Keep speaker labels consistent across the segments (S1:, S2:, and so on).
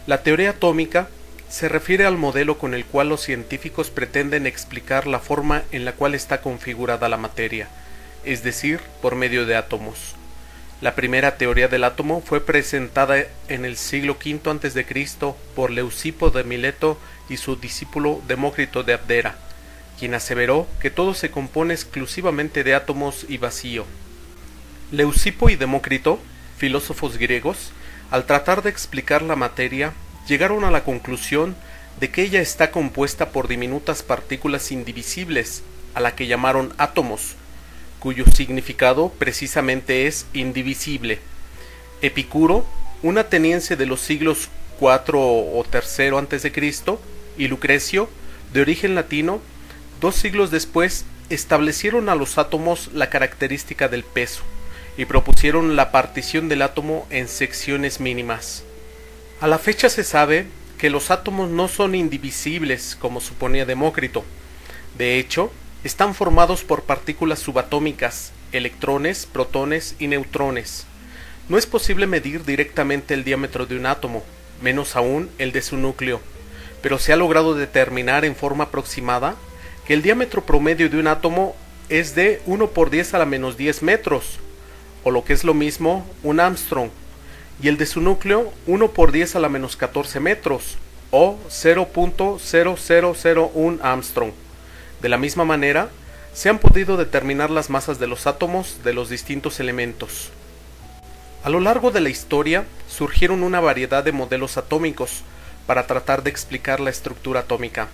S1: La teoría atómica se refiere al modelo con el cual los científicos pretenden explicar la forma en la cual está configurada la materia, es decir, por medio de átomos. La primera teoría del átomo fue presentada en el siglo V a.C. por Leucipo de Mileto y su discípulo Demócrito de Abdera, quien aseveró que todo se compone exclusivamente de átomos y vacío. Leucipo y Demócrito, filósofos griegos, al tratar de explicar la materia, llegaron a la conclusión de que ella está compuesta por diminutas partículas indivisibles, a la que llamaron átomos, cuyo significado precisamente es indivisible. Epicuro, un ateniense de los siglos IV o III a.C., y Lucrecio, de origen latino, 2 siglos después, establecieron a los átomos la característica del peso, y propusieron la partición del átomo en secciones mínimas. A la fecha se sabe que los átomos no son indivisibles, como suponía Demócrito. De hecho, están formados por partículas subatómicas, electrones, protones y neutrones. No es posible medir directamente el diámetro de un átomo, menos aún el de su núcleo, pero se ha logrado determinar en forma aproximada que el diámetro promedio de un átomo es de 1 por 10 a la menos 10 metros, o lo que es lo mismo, un Armstrong, y el de su núcleo 1 por 10 a la menos 14 metros, o 0.0001 Armstrong. De la misma manera, se han podido determinar las masas de los átomos de los distintos elementos. A lo largo de la historia, surgieron una variedad de modelos atómicos para tratar de explicar la estructura atómica.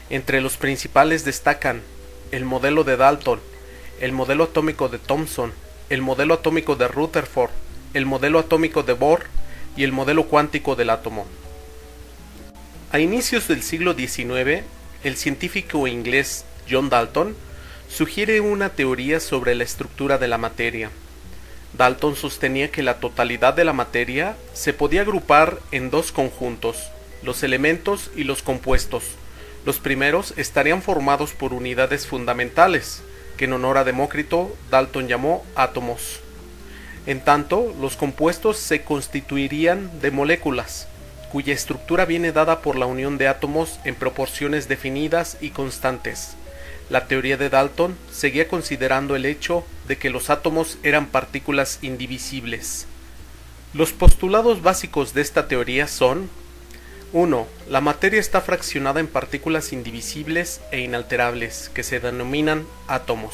S1: Entre los principales destacan el modelo de Dalton, el modelo atómico de Thomson, el modelo atómico de Rutherford, el modelo atómico de Bohr y el modelo cuántico del átomo. A inicios del siglo XIX, el científico inglés John Dalton sugiere una teoría sobre la estructura de la materia. Dalton sostenía que la totalidad de la materia se podía agrupar en 2 conjuntos, los elementos y los compuestos. Los primeros estarían formados por unidades fundamentales, que en honor a Demócrito Dalton llamó átomos. En tanto, los compuestos se constituirían de moléculas, cuya estructura viene dada por la unión de átomos en proporciones definidas y constantes. La teoría de Dalton seguía considerando el hecho de que los átomos eran partículas indivisibles. Los postulados básicos de esta teoría son: 1. La materia está fraccionada en partículas indivisibles e inalterables, que se denominan átomos.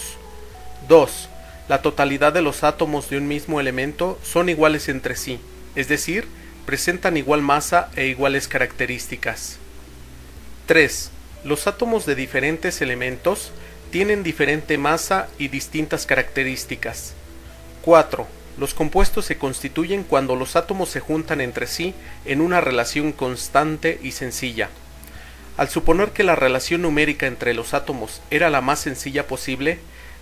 S1: 2. La totalidad de los átomos de un mismo elemento son iguales entre sí, es decir, presentan igual masa e iguales características. 3. Los átomos de diferentes elementos tienen diferente masa y distintas características. 4. Los compuestos se constituyen cuando los átomos se juntan entre sí en una relación constante y sencilla. Al suponer que la relación numérica entre los átomos era la más sencilla posible,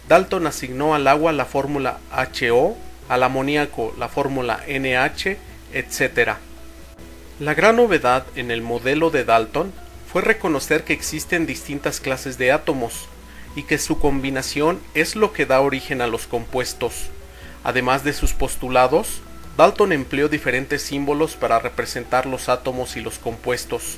S1: Dalton asignó al agua la fórmula HO, al amoníaco la fórmula NH, etc. La gran novedad en el modelo de Dalton fue reconocer que existen distintas clases de átomos y que su combinación es lo que da origen a los compuestos. Además de sus postulados, Dalton empleó diferentes símbolos para representar los átomos y los compuestos.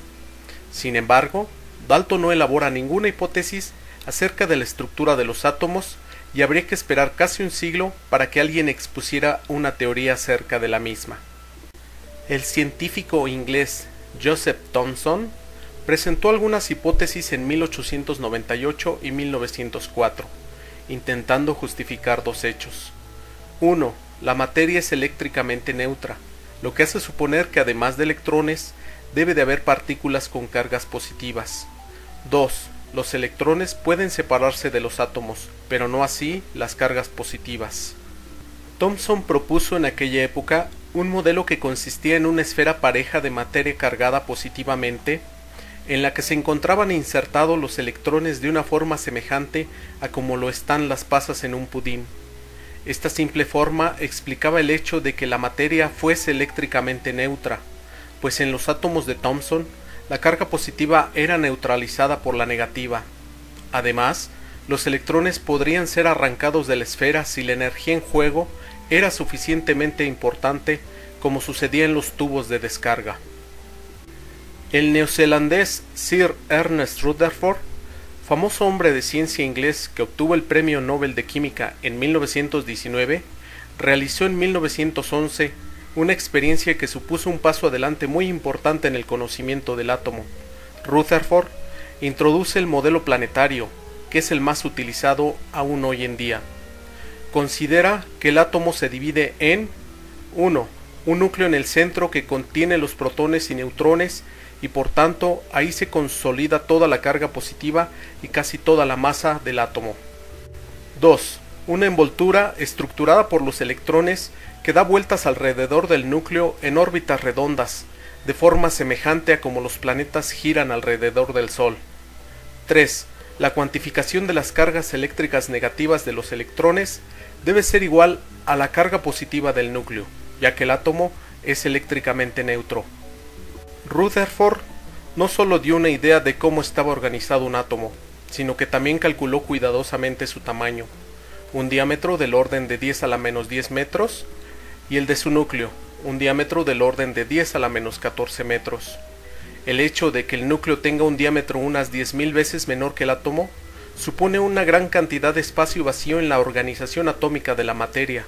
S1: Sin embargo, Dalton no elabora ninguna hipótesis acerca de la estructura de los átomos y habría que esperar casi un siglo para que alguien expusiera una teoría acerca de la misma. El científico inglés Joseph Thomson presentó algunas hipótesis en 1898 y 1904, intentando justificar 2 hechos. 1. La materia es eléctricamente neutra, lo que hace suponer que además de electrones, debe de haber partículas con cargas positivas. 2. Los electrones pueden separarse de los átomos, pero no así las cargas positivas. Thomson propuso en aquella época un modelo que consistía en una esfera pareja de materia cargada positivamente, en la que se encontraban insertados los electrones de una forma semejante a como lo están las pasas en un pudín. Esta simple forma explicaba el hecho de que la materia fuese eléctricamente neutra, pues en los átomos de Thomson la carga positiva era neutralizada por la negativa. Además, los electrones podrían ser arrancados de la esfera si la energía en juego era suficientemente importante, como sucedía en los tubos de descarga. El neozelandés Sir Ernest Rutherford, famoso hombre de ciencia inglés que obtuvo el Premio Nobel de Química en 1919, realizó en 1911 una experiencia que supuso un paso adelante muy importante en el conocimiento del átomo. Rutherford introduce el modelo planetario, que es el más utilizado aún hoy en día. Considera que el átomo se divide en 1. Un núcleo en el centro que contiene los protones y neutrones y por tanto ahí se consolida toda la carga positiva y casi toda la masa del átomo. 2. Una envoltura estructurada por los electrones que da vueltas alrededor del núcleo en órbitas redondas, de forma semejante a como los planetas giran alrededor del Sol. 3. La cuantificación de las cargas eléctricas negativas de los electrones debe ser igual a la carga positiva del núcleo, ya que el átomo es eléctricamente neutro. Rutherford no solo dio una idea de cómo estaba organizado un átomo, sino que también calculó cuidadosamente su tamaño, un diámetro del orden de 10 a la menos 10 metros, y el de su núcleo, un diámetro del orden de 10 a la menos 14 metros. El hecho de que el núcleo tenga un diámetro unas 10.000 veces menor que el átomo supone una gran cantidad de espacio vacío en la organización atómica de la materia.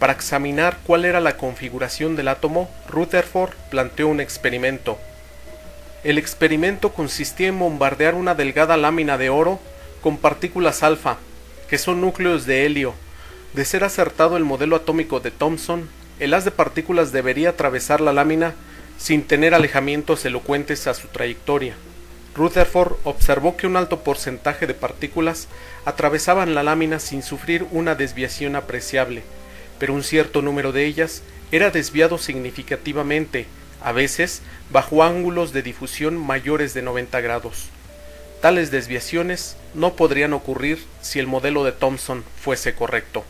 S1: Para examinar cuál era la configuración del átomo, Rutherford planteó un experimento. El experimento consistía en bombardear una delgada lámina de oro con partículas alfa, que son núcleos de helio. De ser acertado el modelo atómico de Thomson, el haz de partículas debería atravesar la lámina sin tener alejamientos elocuentes a su trayectoria. Rutherford observó que un alto porcentaje de partículas atravesaban la lámina sin sufrir una desviación apreciable, pero un cierto número de ellas era desviado significativamente, a veces bajo ángulos de difusión mayores de 90 grados. Tales desviaciones no podrían ocurrir si el modelo de Thomson fuese correcto.